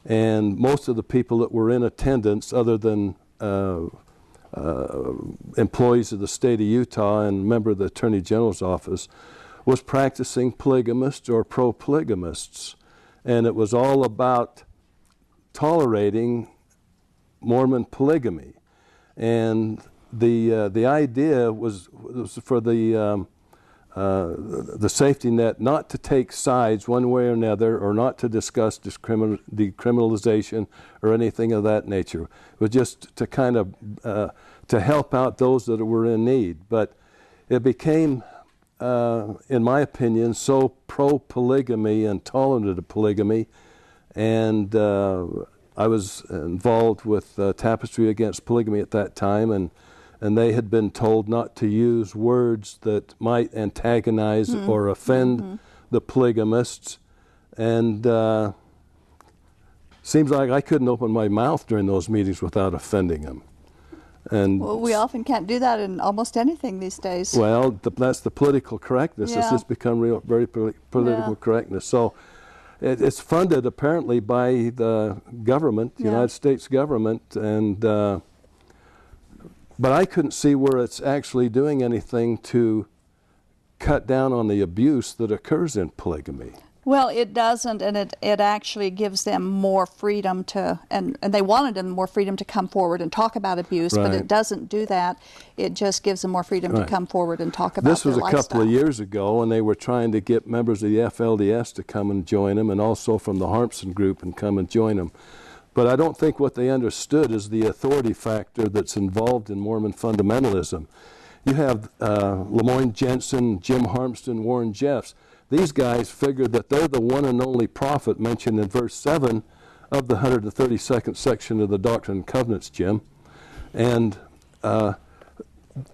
and most of the people that were in attendance, other than employees of the state of Utah and a member of the Attorney General's office, was practicing polygamists or pro-polygamists. And it was all about tolerating Mormon polygamy. And the idea was for the safety net not to take sides one way or another, or not to discuss decriminalization or anything of that nature. It was just to kind of to help out those that were in need. But it became, in my opinion, so pro-polygamy and tolerant of polygamy, and I was involved with Tapestry Against Polygamy at that time, and they had been told not to use words that might antagonize or offend the polygamists, and seems like I couldn't open my mouth during those meetings without offending them. And well, we often can't do that in almost anything these days. Well, that's the political correctness. Yeah. It's just become very political correctness. So it's funded apparently by the government, the United States government, and but I couldn't see where it's actually doing anything to cut down on the abuse that occurs in polygamy. Well, it doesn't, and it actually gives them more freedom to, and they wanted them more freedom to come forward and talk about abuse, but it doesn't do that. It just gives them more freedom to come forward and talk about this was their a lifestyle. couple of years ago, and they were trying to get members of the FLDS to come and join them, and also from the Harmson group and come and join them. But I don't think what they understood is the authority factor that's involved in Mormon fundamentalism. You have Lemoyne Jensen, Jim Harmston, Warren Jeffs. These guys figured that they're the one and only prophet mentioned in verse 7 of the 132nd section of the Doctrine and Covenants, Jim. And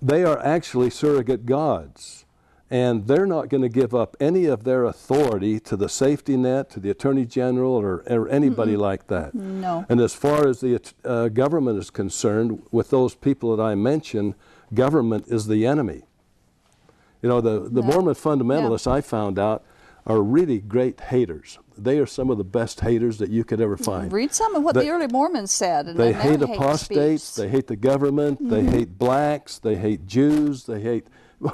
they are actually surrogate gods. And they're not going to give up any of their authority to the safety net, to the Attorney General, or anybody like that. No. And as far as the government is concerned, with those people that I mentioned, government is the enemy. You know, the Mormon fundamentalists, I found out, are really great haters. They are some of the best haters that you could ever find. Read some of what the early Mormons said. And they their hate hate apostates, speaks. they hate the government, they hate blacks, they hate Jews, they hate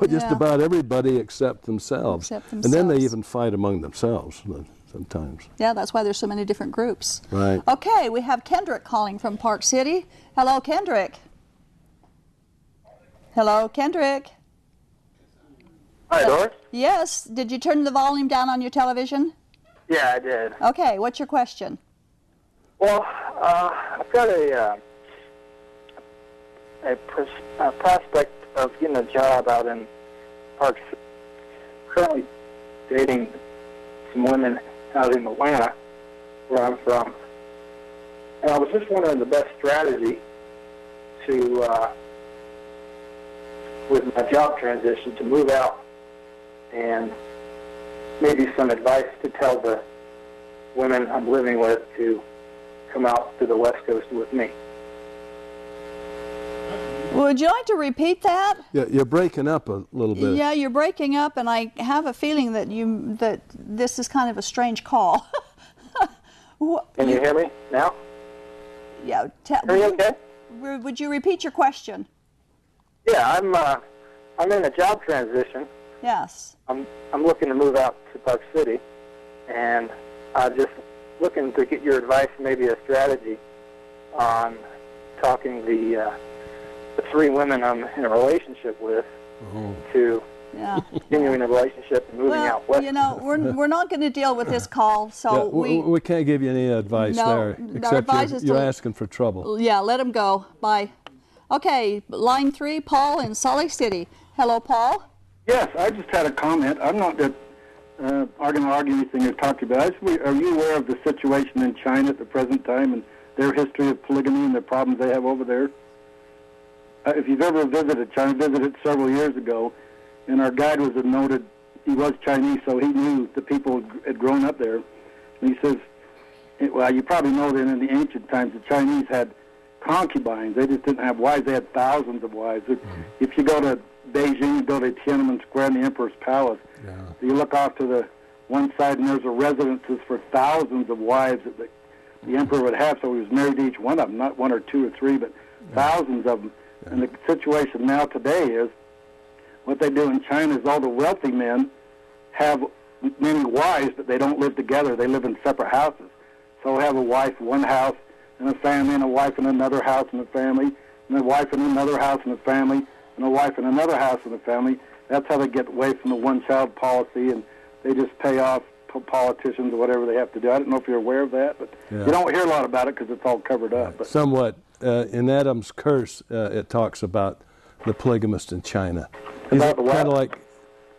just about everybody except themselves. And then they even fight among themselves sometimes. Yeah, that's why there's so many different groups. Right. Okay, we have Kendrick calling from Park City. Hello, Kendrick. Hello, Kendrick. Hi, Doris. Yes. Did you turn the volume down on your television? Yeah, I did. Okay, what's your question? Well, I've got a prospect of getting a job out in Park City. Currently dating some women out in Atlanta, where I'm from. And I was just wondering the best strategy to, with my job transition, to move out, and maybe some advice to tell the women I'm living with to come out to the West Coast with me. Would you like to repeat that? Yeah, you're breaking up a little bit. Yeah, you're breaking up, and I have a feeling that this is kind of a strange call. Can you hear me now? Yeah. Are you okay? Would you repeat your question? Yeah, I'm in a job transition. Yes. I'm looking to move out to Park City, and just looking to get your advice, maybe a strategy on talking the three women I'm in a relationship with to continuing a relationship and moving out west. You know, we're not going to deal with this call, so we can't give you any advice there, except you're asking for trouble. Yeah, let them go. Bye. Okay, line 3, Paul in Salt Lake City. Hello, Paul. Yes, I just had a comment. I'm not going to argue anything you're talking about. Are you aware of the situation in China at the present time and their history of polygamy and the problems they have over there? If you've ever visited China, I visited several years ago, and our guide was he was Chinese, so he knew the people had grown up there. And he says, well, you probably know that in the ancient times, the Chinese had concubines. They just didn't have wives. They had thousands of wives. If you go to Beijing, you go to Tiananmen Square and the Emperor's Palace, you look off to the one side, and there's a residences for thousands of wives that the Emperor would have, so he was married to each one of them, not one or two or three, but thousands of them. And the situation now today is, what they do in China is all the wealthy men have many wives, but they don't live together. They live in separate houses. So have a wife in one house and a family, and a wife in another house and a family. and a wife in another house in the family, and a wife in another house in the family. That's how they get away from the one-child policy, and they just pay off politicians or whatever they have to do. I don't know if you're aware of that, but you don't hear a lot about it because it's all covered up. But somewhat. In Adam's Curse, it talks about the polygamist in China. About the what? Kind of like,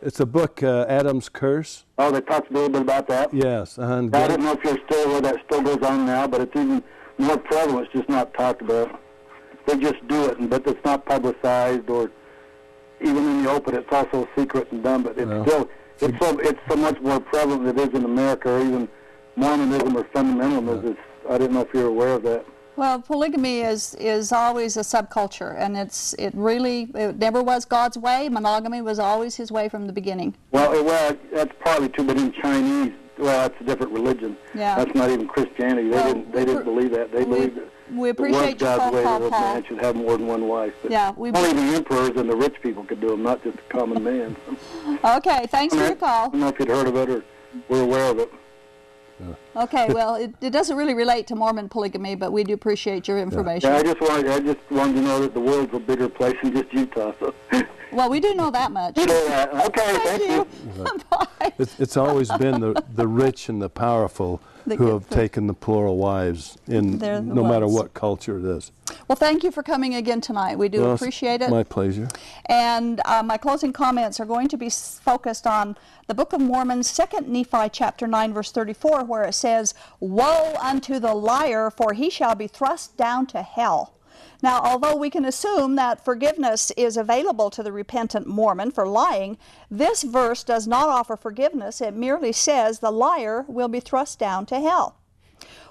it's a book, Adam's Curse. Oh, they talked a little bit about that? Yes. I don't know if you're still where that still goes on now, but it's even more prevalent. It's just not talked about. They just do it, but it's not publicized or even in the open. It's also secret and done, but it's still, it's so much more prevalent than it is in America, or even Mormonism or fundamentalism. I didn't know if you're aware of that. Well, polygamy is always a subculture, and it never was God's way. Monogamy was always his way from the beginning. Well, that's partly true, but in Chinese, that's a different religion. Yeah. That's not even Christianity. They didn't believe that. They believed that we appreciate your God's way call, that a man should have more than one wife. But only the emperors and the rich people could do them, not just the common man. Okay, thanks for your call. I don't know if you'd heard of it or were aware of it. Okay, well, it doesn't really relate to Mormon polygamy, but we do appreciate your information. Yeah, I just wanted to know that the world's a bigger place than just Utah. So. Well, we do know that much. You know that. Okay, thank you. Bye. It's always been the rich and the powerful who have taken the plural wives, no matter what culture it is. Well, thank you for coming again tonight. We do appreciate it. My pleasure. And my closing comments are going to be focused on the Book of Mormon, 2 Nephi chapter 9, verse 34, where it says, "Woe unto the liar, for he shall be thrust down to hell." Now, although we can assume that forgiveness is available to the repentant Mormon for lying, this verse does not offer forgiveness. It merely says the liar will be thrust down to hell.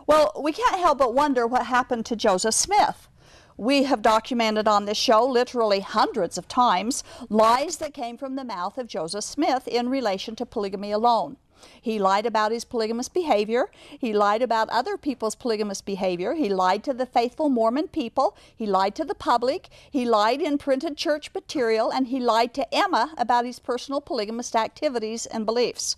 Well, we can't help but wonder what happened to Joseph Smith. We have documented on this show literally hundreds of times lies that came from the mouth of Joseph Smith in relation to polygamy alone. He lied about his polygamous behavior. He lied about other people's polygamous behavior. He lied to the faithful Mormon people. He lied to the public. He lied in printed church material, and he lied to Emma about his personal polygamist activities and beliefs.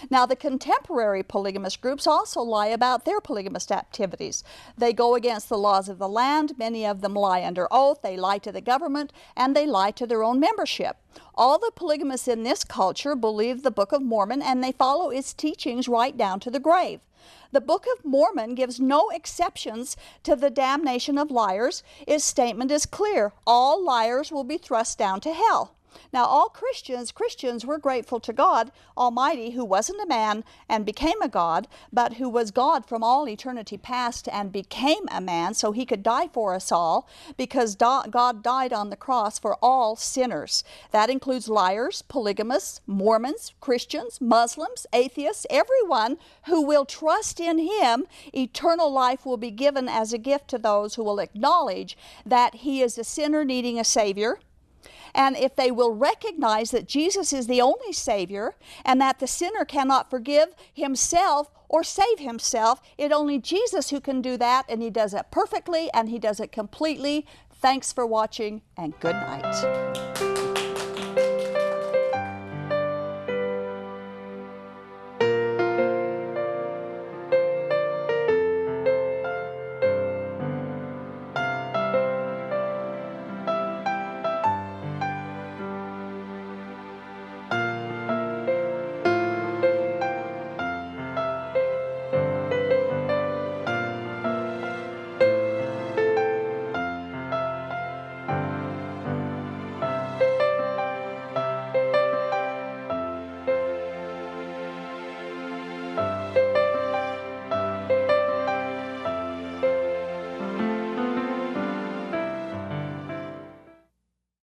Now, the contemporary polygamist groups also lie about their polygamist activities. They go against the laws of the land. Many of them lie under oath. They lie to the government, and they lie to their own membership. All the polygamists in this culture believe the Book of Mormon, and they follow its teachings right down to the grave. The Book of Mormon gives no exceptions to the damnation of liars. Its statement is clear: all liars will be thrust down to hell. Now, all Christians were grateful to God Almighty, who wasn't a man and became a God, but who was God from all eternity past and became a man so he could die for us all, because God died on the cross for all sinners. That includes liars, polygamists, Mormons, Christians, Muslims, atheists, everyone who will trust in him. Eternal life will be given as a gift to those who will acknowledge that he is a sinner needing a Savior. And if they will recognize that Jesus is the only Savior and that the sinner cannot forgive himself or save himself, it's only Jesus who can do that, and he does it perfectly and he does it completely. Thanks for watching, and good night.